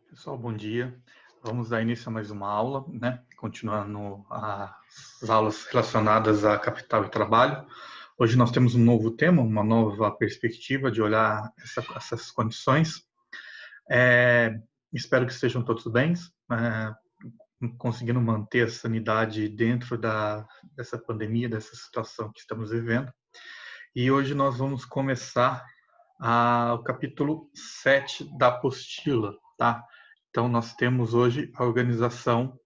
Pessoal, bom dia. Vamos dar início a mais uma aula, né? Continuando as aulas relacionadas a capital e trabalho. Hoje nós temos um novo tema, uma nova perspectiva de olhar essas condições. Espero que estejam todos bem, conseguindo manter a sanidade dentro dessa pandemia, dessa situação que estamos vivendo. E hoje nós vamos começar o capítulo 7 da apostila, tá? Então, nós temos hoje a organização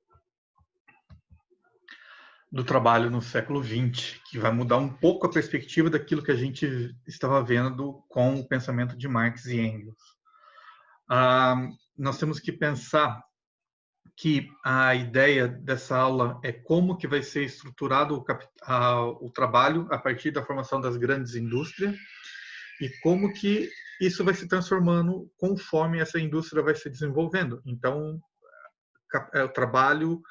do trabalho no século XX, que vai mudar um pouco a perspectiva daquilo que a gente estava vendo com o pensamento de Marx e Engels. Nós temos que pensar que a ideia dessa aula é como que vai ser estruturado o trabalho a partir da formação das grandes indústrias e como que isso vai se transformando conforme essa indústria vai se desenvolvendo. Então, o trabalho,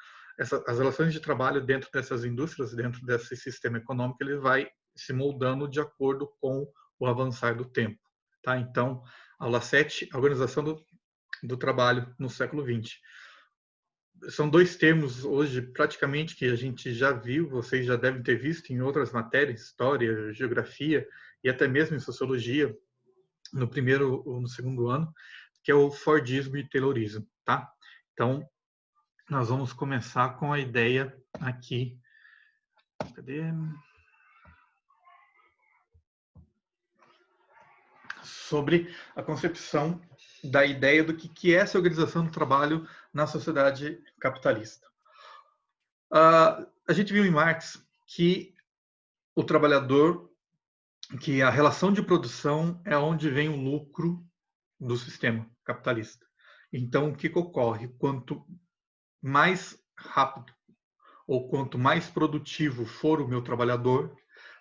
as relações de trabalho dentro dessas indústrias, dentro desse sistema econômico, ele vai se moldando de acordo com o avançar do tempo. Tá? Então, aula 7, a organização do trabalho no século XX. São dois termos hoje, praticamente, que a gente já viu, vocês já devem ter visto em outras matérias, história, geografia e até mesmo em sociologia, no primeiro ou no segundo ano, que é o Fordismo e Taylorismo. Tá? Então, nós vamos começar com a ideia aqui. Cadê? Sobre a concepção da ideia do que é essa organização do trabalho na sociedade capitalista. A gente viu em Marx que o trabalhador, que a relação de produção é onde vem o lucro do sistema capitalista. Então, o que ocorre? Quanto mais rápido ou quanto mais produtivo for o meu trabalhador,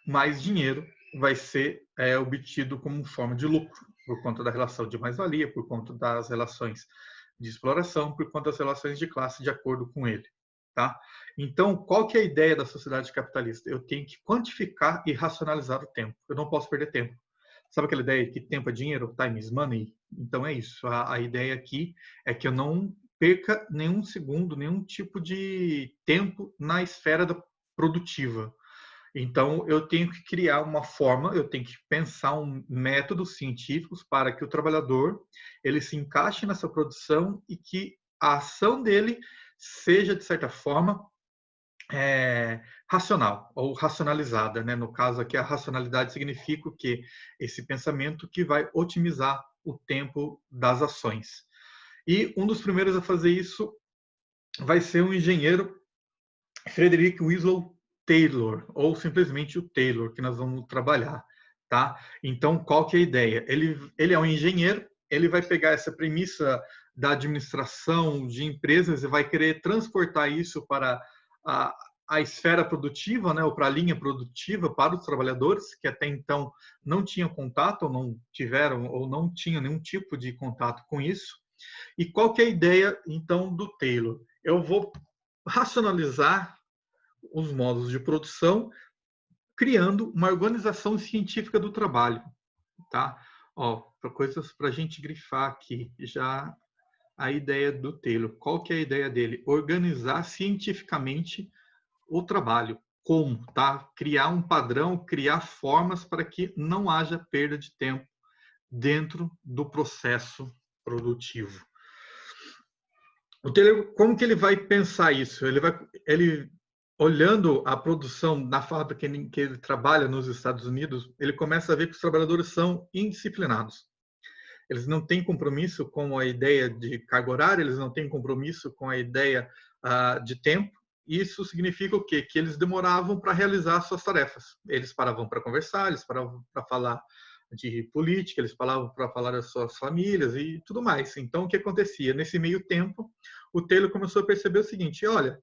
mais dinheiro vai ser obtido como forma de lucro, por conta da relação de mais-valia, por conta das relações de exploração, por conta das relações de classe de acordo com ele. Tá? Então, qual que é a ideia da sociedade capitalista? Eu tenho que quantificar e racionalizar o tempo. Eu não posso perder tempo. Sabe aquela ideia que tempo é dinheiro, time is money? Então é isso. A ideia aqui é que eu não perca nenhum segundo, nenhum tipo de tempo na esfera produtiva. Então, eu tenho que criar uma forma, eu tenho que pensar métodos científicos para que o trabalhador ele se encaixe nessa produção e que a ação dele seja, de certa forma, racional ou racionalizada, né? No caso aqui, a racionalidade significa o quê? Esse pensamento que vai otimizar o tempo das ações. E um dos primeiros a fazer isso vai ser o engenheiro Frederick Winslow Taylor, ou simplesmente o Taylor, que nós vamos trabalhar. Tá? Então, qual que é a ideia? Ele é um engenheiro, ele vai pegar essa premissa da administração de empresas e vai querer transportar isso para a esfera produtiva, né, ou para a linha produtiva para os trabalhadores, que até então não tinham contato, ou não tiveram, ou não tinham nenhum tipo de contato com isso. E qual que é a ideia, então, do Taylor? Eu vou racionalizar os modos de produção, criando uma organização científica do trabalho. Tá? Para coisas para a gente grifar aqui, já a ideia do Taylor. Qual que é a ideia dele? Organizar cientificamente o trabalho. Como? Tá? Criar um padrão, criar formas para que não haja perda de tempo dentro do processo produtivo. O Taylor, como que ele vai pensar isso? Ele olhando a produção na fábrica que ele trabalha nos Estados Unidos, ele começa a ver que os trabalhadores são indisciplinados. Eles não têm compromisso com a ideia de carga horária, eles não têm compromisso com a ideia de tempo. Isso significa o quê? Que eles demoravam para realizar suas tarefas. Eles paravam para conversar, eles paravam para falar de política, eles paravam para falar das suas famílias e tudo mais. Então, o que acontecia? Nesse meio tempo, o Taylor começou a perceber o seguinte: olha,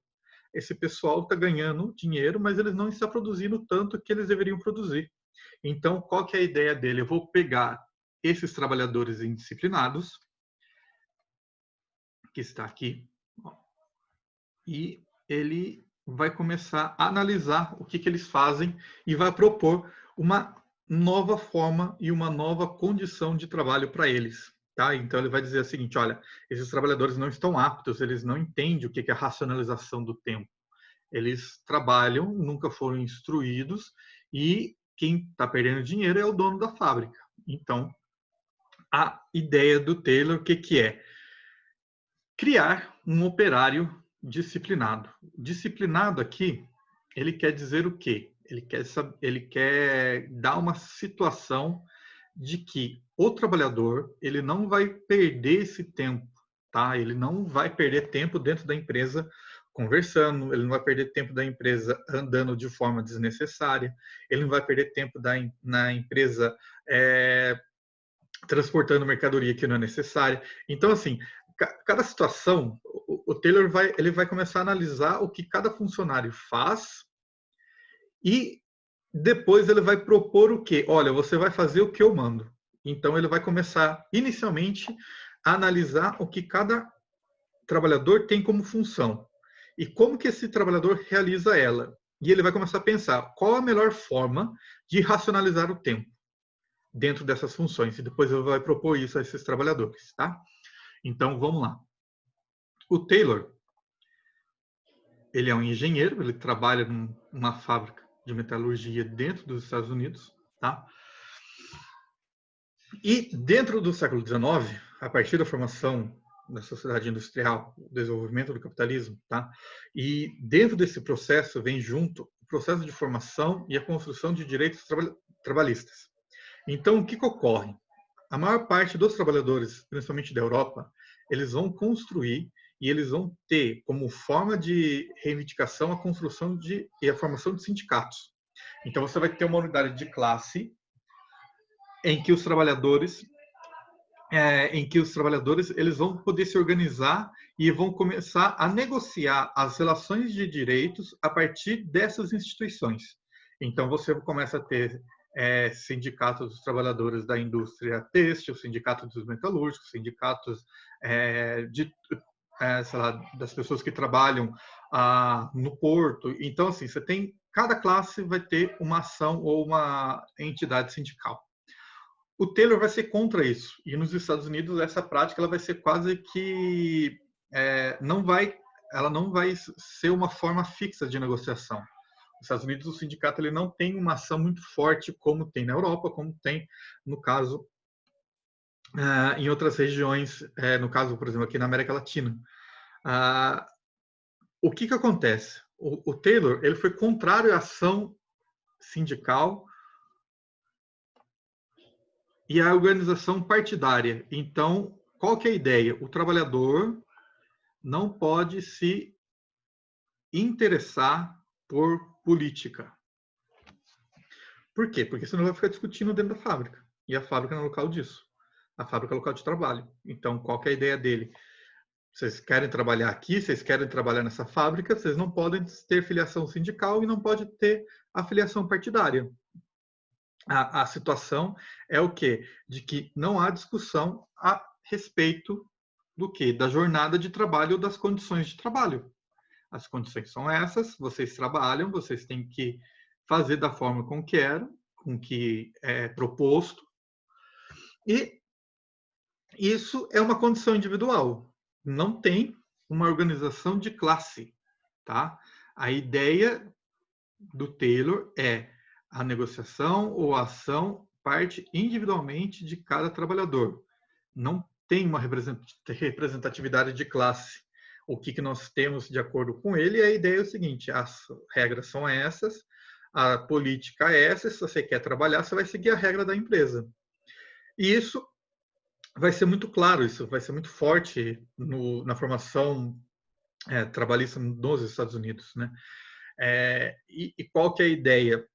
esse pessoal está ganhando dinheiro, mas eles não estão produzindo tanto que eles deveriam produzir. Então, qual que é a ideia dele? Eu vou pegar esses trabalhadores indisciplinados, que está aqui, e ele vai começar a analisar o que eles fazem e vai propor uma nova forma e uma nova condição de trabalho para eles. tá? Então ele vai dizer o seguinte, olha, esses trabalhadores não estão aptos, eles não entendem o que é a racionalização do tempo. Eles trabalham, nunca foram instruídos e quem está perdendo dinheiro é o dono da fábrica. Então, a ideia do Taylor, o que é? Criar um operário disciplinado. Disciplinado aqui, ele quer dizer o quê? Ele quer dar uma situação de que o trabalhador ele não vai perder esse tempo, tá? Ele não vai perder tempo dentro da empresa conversando, ele não vai perder tempo da empresa andando de forma desnecessária, ele não vai perder tempo na empresa transportando mercadoria que não é necessária. Então, assim, cada situação, o Taylor ele vai começar a analisar o que cada funcionário faz e depois ele vai propor o quê? Olha, você vai fazer o que eu mando. Então, ele vai começar, inicialmente, a analisar o que cada trabalhador tem como função e como que esse trabalhador realiza ela. E ele vai começar a pensar qual a melhor forma de racionalizar o tempo dentro dessas funções. E depois ele vai propor isso a esses trabalhadores, tá? Então, vamos lá. O Taylor, ele é um engenheiro, ele trabalha numa fábrica de metalurgia dentro dos Estados Unidos, tá? E dentro do século XIX, a partir da formação da sociedade industrial, o desenvolvimento do capitalismo, tá? E dentro desse processo vem junto o processo de formação e a construção de direitos trabalhistas. Então, o que ocorre? A maior parte dos trabalhadores, principalmente da Europa, eles vão construir e eles vão ter como forma de reivindicação a construção e a formação de sindicatos. Então, você vai ter uma unidade de classe em que os trabalhadores eles vão poder se organizar e vão começar a negociar as relações de direitos a partir dessas instituições. Então, você começa a ter sindicatos dos trabalhadores da indústria têxtil, sindicato dos metalúrgicos, sindicatos sei lá, das pessoas que trabalham no porto. Então, assim, você tem cada classe vai ter uma ação ou uma entidade sindical. O Taylor vai ser contra isso. E nos Estados Unidos essa prática ela vai ser quase que ela não vai ser uma forma fixa de negociação. Nos Estados Unidos o sindicato ele não tem uma ação muito forte como tem na Europa, como tem no caso em outras regiões, no caso por exemplo aqui na América Latina. O que acontece? O Taylor ele foi contrário à ação sindical e a organização partidária. Então, qual que é a ideia? O trabalhador não pode se interessar por política. Por quê? Porque senão vai ficar discutindo dentro da fábrica. E a fábrica não é local disso. A fábrica é local de trabalho. Então, qual que é a ideia dele? Vocês querem trabalhar aqui, vocês querem trabalhar nessa fábrica, vocês não podem ter filiação sindical e não pode ter afiliação partidária. A situação é o quê? De que não há discussão a respeito do quê? Da jornada de trabalho ou das condições de trabalho. As condições são essas, vocês trabalham, vocês têm que fazer da forma com que é proposto, e isso é uma condição individual. Não tem uma organização de classe, tá? A ideia do Taylor é a negociação ou a ação parte individualmente de cada trabalhador. Não tem uma representatividade de classe. O que nós temos de acordo com ele, a ideia é o seguinte, as regras são essas, a política é essa, se você quer trabalhar, você vai seguir a regra da empresa. E isso vai ser muito claro, isso vai ser muito forte na formação trabalhista nos Estados Unidos, né? E qual que é a ideia?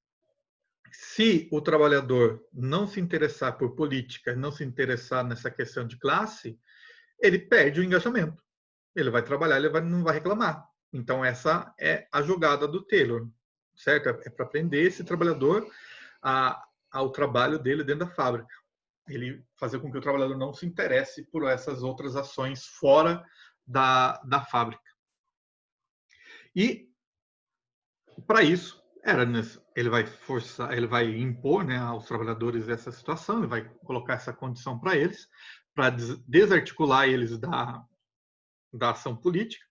Se o trabalhador não se interessar por política, não se interessar nessa questão de classe, ele perde o engajamento. Ele vai trabalhar, não vai reclamar. Então, essa é a jogada do Taylor, certo? É para prender esse trabalhador ao trabalho dele dentro da fábrica. Ele fazer com que o trabalhador não se interesse por essas outras ações fora da fábrica. E, para isso, ele vai forçar, ele vai impor, né, aos trabalhadores essa situação, ele vai colocar essa condição para eles, para desarticular eles da ação política,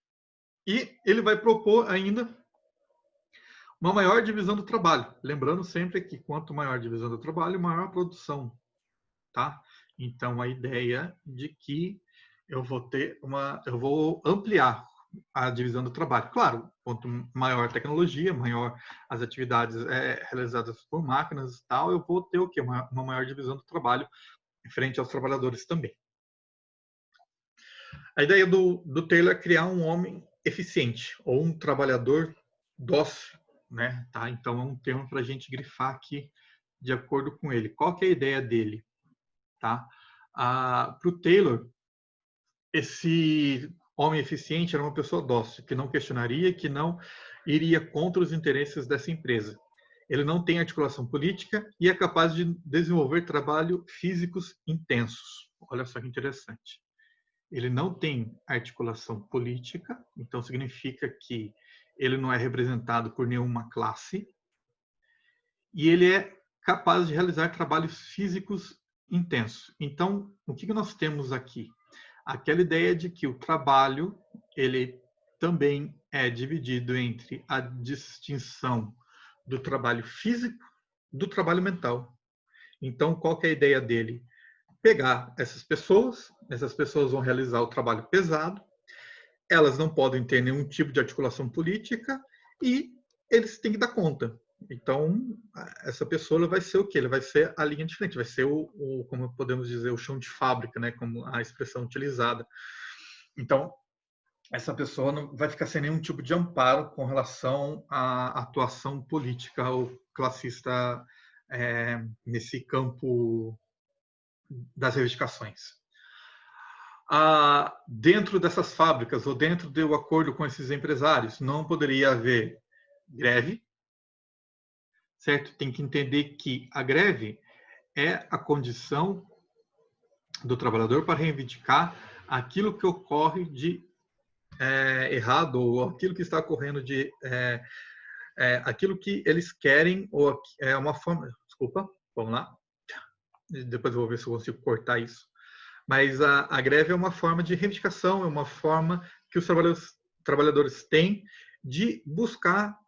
e ele vai propor ainda uma maior divisão do trabalho. Lembrando sempre que quanto maior a divisão do trabalho, maior a produção, tá? Então, a ideia de que eu vou ampliar a divisão do trabalho. Claro, quanto maior a tecnologia, maior as atividades realizadas por máquinas e tal, eu vou ter o quê? Uma maior divisão do trabalho frente aos trabalhadores também. A ideia do Taylor é criar um homem eficiente, ou um trabalhador dócil, né? Tá? Então, é um termo para a gente grifar aqui de acordo com ele. Qual que é a ideia dele? Tá? Para o Taylor, esse homem eficiente era uma pessoa dócil, que não questionaria, que não iria contra os interesses dessa empresa. Ele não tem articulação política e é capaz de desenvolver trabalho físicos intensos. Olha só que interessante. Ele não tem articulação política, então significa que ele não é representado por nenhuma classe, e ele é capaz de realizar trabalhos físicos intensos. Então, o que nós temos aqui? Aquela ideia de que o trabalho ele também é dividido entre a distinção do trabalho físico do trabalho mental. Então, qual que é a ideia dele? Pegar essas pessoas vão realizar o trabalho pesado, elas não podem ter nenhum tipo de articulação política e eles têm que dar conta. Então, essa pessoa vai ser o quê? Ele vai ser a linha de frente, vai ser como podemos dizer, o chão de fábrica, né? Como a expressão utilizada. Então, essa pessoa não vai ficar sem nenhum tipo de amparo com relação à atuação política ou classista nesse campo das reivindicações. Dentro dessas fábricas ou dentro do acordo com esses empresários, não poderia haver greve, certo? Tem que entender que a greve é a condição do trabalhador para reivindicar aquilo que ocorre de errado ou aquilo que está ocorrendo de aquilo que eles querem ou é uma forma. Desculpa, vamos lá. Depois eu vou ver se eu consigo cortar isso. Mas a greve é uma forma de reivindicação, é uma forma que os trabalhadores têm de buscar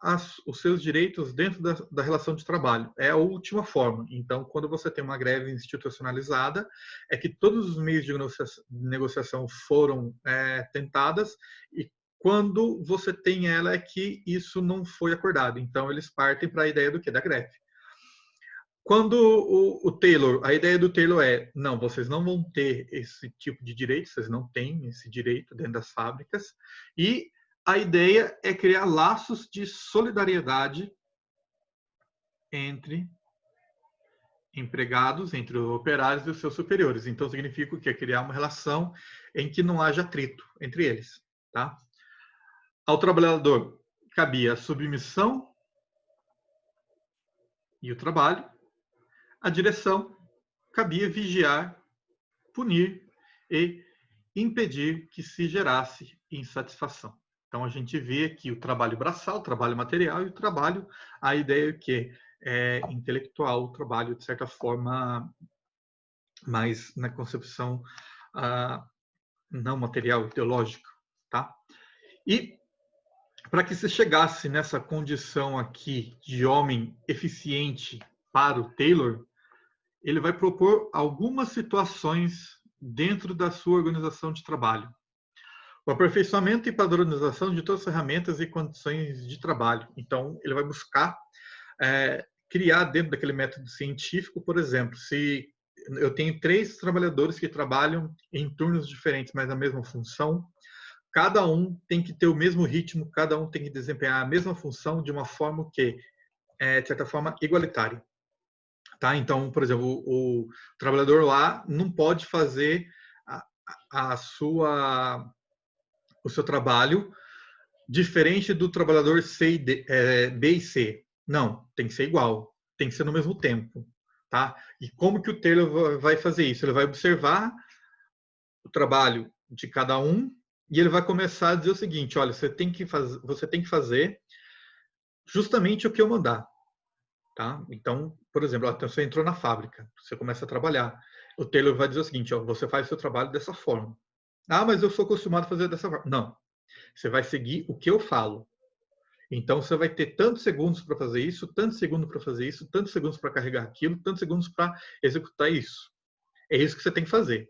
os seus direitos dentro da relação de trabalho. É a última forma. Então, quando você tem uma greve institucionalizada, é que todos os meios de negociação foram tentadas e quando você tem ela é que isso não foi acordado. Então, eles partem para a ideia do quê? Da greve. Quando a ideia do Taylor é, não, vocês não vão ter esse tipo de direito, vocês não têm esse direito dentro das fábricas, e a ideia é criar laços de solidariedade entre empregados, entre os operários e os seus superiores. Então, significa que é criar uma relação em que não haja atrito entre eles. Tá? Ao trabalhador cabia a submissão e o trabalho. A direção cabia vigiar, punir e impedir que se gerasse insatisfação. Então, a gente vê aqui o trabalho braçal, o trabalho material e o trabalho, a ideia que é intelectual, o trabalho, de certa forma, mais na concepção não material, ideológica. Tá? E para que se chegasse nessa condição aqui de homem eficiente para o Taylor, ele vai propor algumas situações dentro da sua organização de trabalho. O aperfeiçoamento e padronização de todas as ferramentas e condições de trabalho. Então, ele vai buscar criar dentro daquele método científico, por exemplo, se eu tenho 3 trabalhadores que trabalham em turnos diferentes, mas na mesma função, cada um tem que ter o mesmo ritmo, cada um tem que desempenhar a mesma função de uma forma que é, de certa forma, igualitária. Tá? Então, por exemplo, o trabalhador lá não pode fazer o seu trabalho diferente do trabalhador B e C. Não, tem que ser igual, tem que ser no mesmo tempo. Tá? E como que o Taylor vai fazer isso? Ele vai observar o trabalho de cada um e ele vai começar a dizer o seguinte: olha, você tem que fazer justamente o que eu mandar. Tá? Então, por exemplo, você entrou na fábrica, você começa a trabalhar. o Taylor vai dizer o seguinte, ó, você faz o seu trabalho dessa forma. Ah, mas eu sou acostumado a fazer dessa forma. Não, você vai seguir o que eu falo. Então, você vai ter tantos segundos para fazer isso, tantos segundos para fazer isso, tantos segundos para carregar aquilo, tantos segundos para executar isso. É isso que você tem que fazer.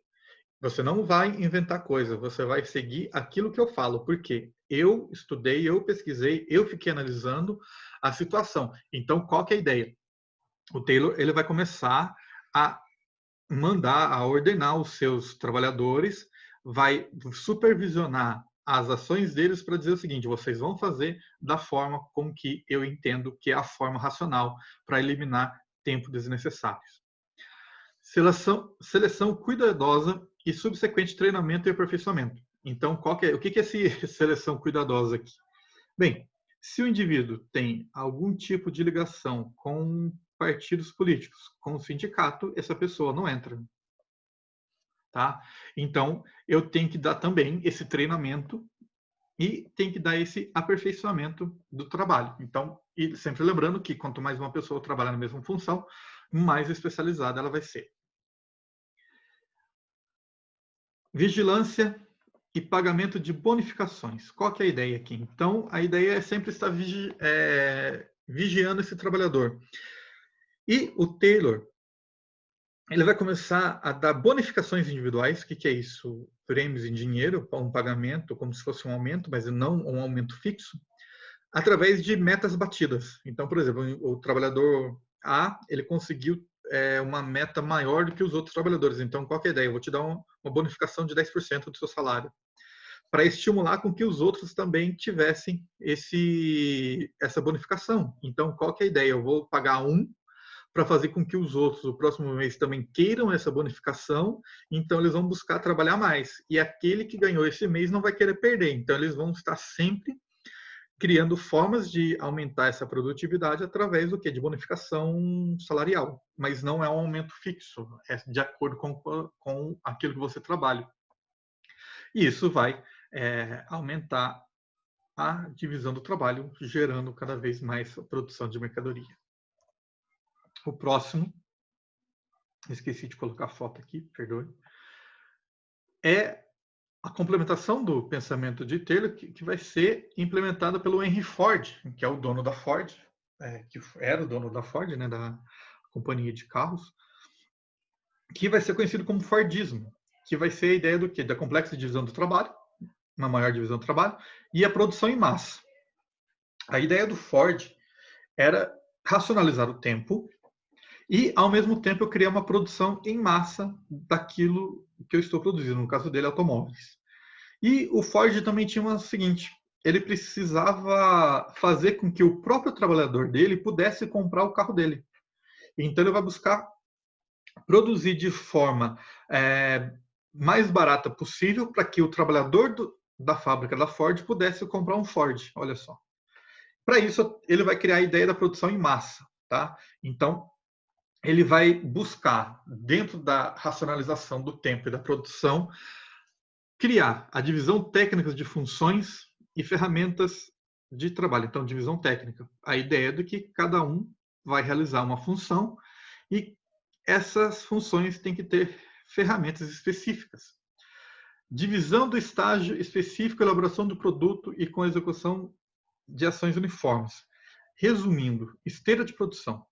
Você não vai inventar coisa, você vai seguir aquilo que eu falo, porque eu estudei, eu pesquisei, eu fiquei analisando a situação. Então, qual que é a ideia? O Taylor ele vai começar a mandar, a ordenar os seus trabalhadores, vai supervisionar as ações deles para dizer o seguinte: vocês vão fazer da forma como que eu entendo que é a forma racional para eliminar tempo desnecessários. Seleção cuidadosa e subsequente treinamento e aperfeiçoamento. Então, o que é essa seleção cuidadosa aqui? Bem, se o indivíduo tem algum tipo de ligação com partidos políticos, com o sindicato, essa pessoa não entra. Tá? Então, eu tenho que dar também esse treinamento e tem que dar esse aperfeiçoamento do trabalho. Então, e sempre lembrando que quanto mais uma pessoa trabalhar na mesma função, mais especializada ela vai ser. Vigilância e pagamento de bonificações. Qual que é a ideia aqui? Então, a ideia é sempre estar vigiando esse trabalhador. E o Taylor, ele vai começar a dar bonificações individuais. O que é isso? Prêmios em dinheiro, um pagamento, como se fosse um aumento, mas não um aumento fixo, através de metas batidas. Então, por exemplo, o trabalhador A, ele conseguiu uma meta maior do que os outros trabalhadores. Então, qual que é a ideia? Eu vou te dar uma bonificação de 10% do seu salário, para estimular com que os outros também tivessem essa bonificação. Então, qual que é a ideia? Eu vou pagar para fazer com que os outros, o próximo mês, também queiram essa bonificação, então eles vão buscar trabalhar mais. E aquele que ganhou esse mês não vai querer perder. Então, eles vão estar sempre criando formas de aumentar essa produtividade através do quê? De bonificação salarial. Mas não é um aumento fixo, é de acordo com aquilo que você trabalha. E isso vai aumentar a divisão do trabalho, gerando cada vez mais produção de mercadoria. O próximo, esqueci de colocar a foto aqui, perdoe, é a complementação do pensamento de Taylor, que vai ser implementada pelo Henry Ford, que é o dono da Ford, que era o dono da Ford, né, da companhia de carros, que vai ser conhecido como Fordismo, que vai ser a ideia do quê? Da complexa divisão do trabalho, uma maior divisão do trabalho, e a produção em massa. A ideia do Ford era racionalizar o tempo e, ao mesmo tempo, eu criar uma produção em massa daquilo que eu estou produzindo, no caso dele, automóveis. E o Ford também tinha o seguinte, ele precisava fazer com que o próprio trabalhador dele pudesse comprar o carro dele. Então, ele vai buscar produzir de forma mais barata possível para que o trabalhador da fábrica da Ford pudesse comprar um Ford, olha só. Para isso, ele vai criar a ideia da produção em massa. Tá? Então, ele vai buscar, dentro da racionalização do tempo e da produção, criar a divisão técnica de funções e ferramentas de trabalho. Então, divisão técnica. A ideia é de que cada um vai realizar uma função e essas funções têm que ter ferramentas específicas. Divisão do estágio específico, elaboração do produto e com execução de ações uniformes. Resumindo, esteira de produção.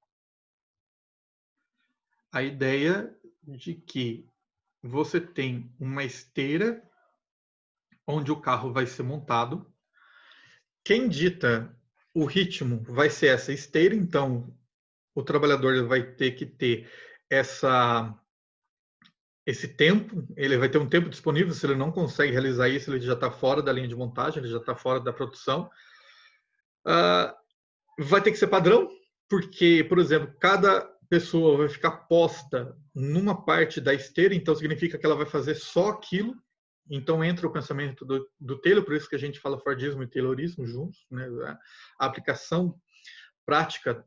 A ideia de que você tem uma esteira onde o carro vai ser montado. Quem dita o ritmo vai ser essa esteira, então o trabalhador vai ter que ter esse tempo, ele vai ter um tempo disponível, se ele não consegue realizar isso, ele já está fora da linha de montagem, ele já está fora da produção. Vai ter que ser padrão, porque, por exemplo, cada pessoa vai ficar posta numa parte da esteira, então significa que ela vai fazer só aquilo. Então entra o pensamento do Taylor, por isso que a gente fala Fordismo e Taylorismo juntos, né? A aplicação prática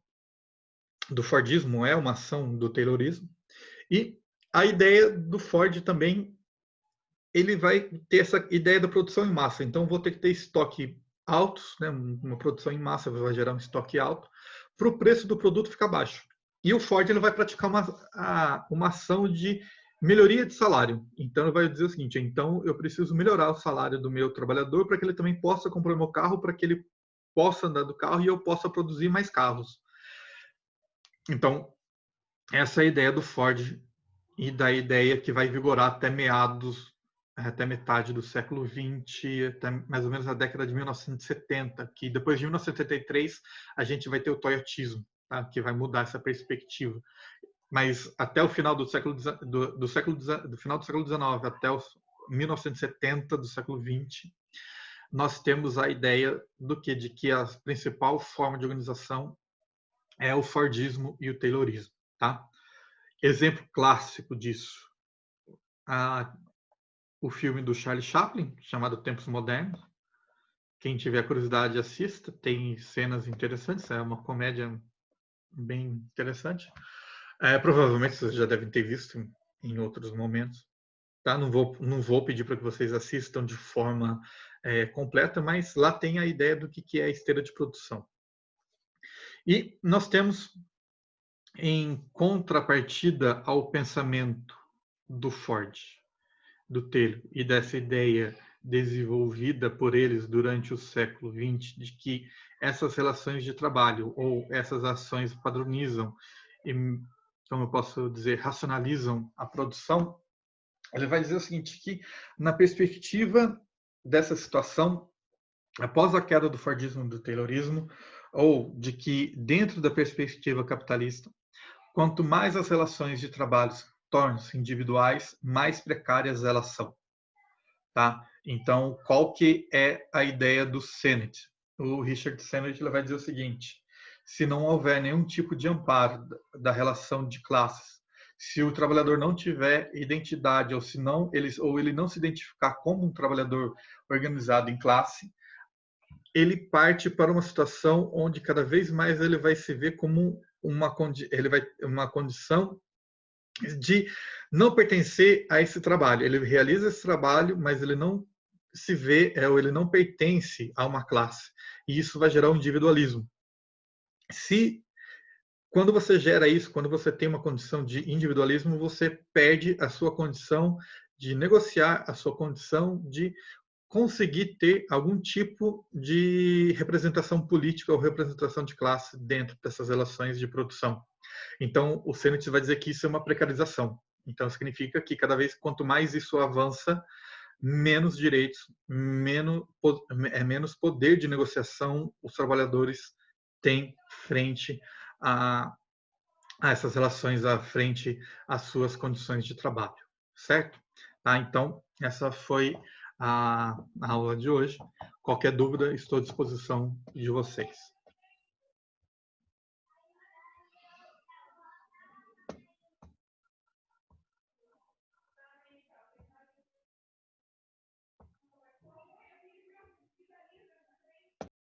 do Fordismo é uma ação do Taylorismo. E a ideia do Ford também, ele vai ter essa ideia da produção em massa. Então vou ter que ter estoque altos, né? Uma produção em massa vai gerar um estoque alto, para o preço do produto ficar baixo. E o Ford ele vai praticar uma ação de Melhoria de salário. Então, ele vai dizer o seguinte: então, eu preciso melhorar o salário do meu trabalhador para que ele também possa comprar meu carro, para que ele possa andar do carro e eu possa produzir mais carros. Então, essa é a ideia do Ford e da ideia que vai vigorar até até metade do século XX, até mais ou menos a década de 1970, que depois de 1973 a gente vai ter o toyotismo, tá? Que vai mudar essa perspectiva. Mas até o final do século do final do século XIX até os 1970 do século XX, nós temos a ideia de que a principal forma de organização é o Fordismo e o Taylorismo, tá? Exemplo clássico disso, o filme do Charlie Chaplin, chamado Tempos Modernos. Quem tiver curiosidade, assista. Tem cenas interessantes, é uma comédia bem interessante. Provavelmente vocês já devem ter visto em outros momentos. Tá? Não vou pedir para que vocês assistam de forma completa, mas lá tem a ideia do que é a esteira de produção. E nós temos, em contrapartida ao pensamento do Ford, do Taylor e dessa ideia desenvolvida por eles durante o século XX, de que essas relações de trabalho ou essas ações padronizam e, como eu posso dizer, racionalizam a produção, ele vai dizer o seguinte, que na perspectiva dessa situação, após a queda do Fordismo e do Taylorismo, ou de que dentro da perspectiva capitalista, quanto mais as relações de trabalho tornam-se individuais, mais precárias elas são. Tá? Então, qual que é a ideia do Sennett? O Richard Sennett vai dizer o seguinte: se não houver nenhum tipo de amparo da relação de classes, se o trabalhador não tiver identidade ou se não ele não se identificar como um trabalhador organizado em classe, ele parte para uma situação onde cada vez mais ele vai se ver como uma condição de não pertencer a esse trabalho. Ele realiza esse trabalho, mas ele não se vê, ou ele não pertence a uma classe. E isso vai gerar um individualismo. Quando você gera isso, quando você tem uma condição de individualismo, você perde a sua condição de negociar, a sua condição de conseguir ter algum tipo de representação política ou representação de classe dentro dessas relações de produção. Então, o Sennett vai dizer que isso é uma precarização. Então, significa que cada vez, quanto mais isso avança, menos direitos, menos poder de negociação os trabalhadores têm frente a essas relações, à frente às suas condições de trabalho, certo? Tá? Então, essa foi a aula de hoje. Qualquer dúvida, estou à disposição de vocês.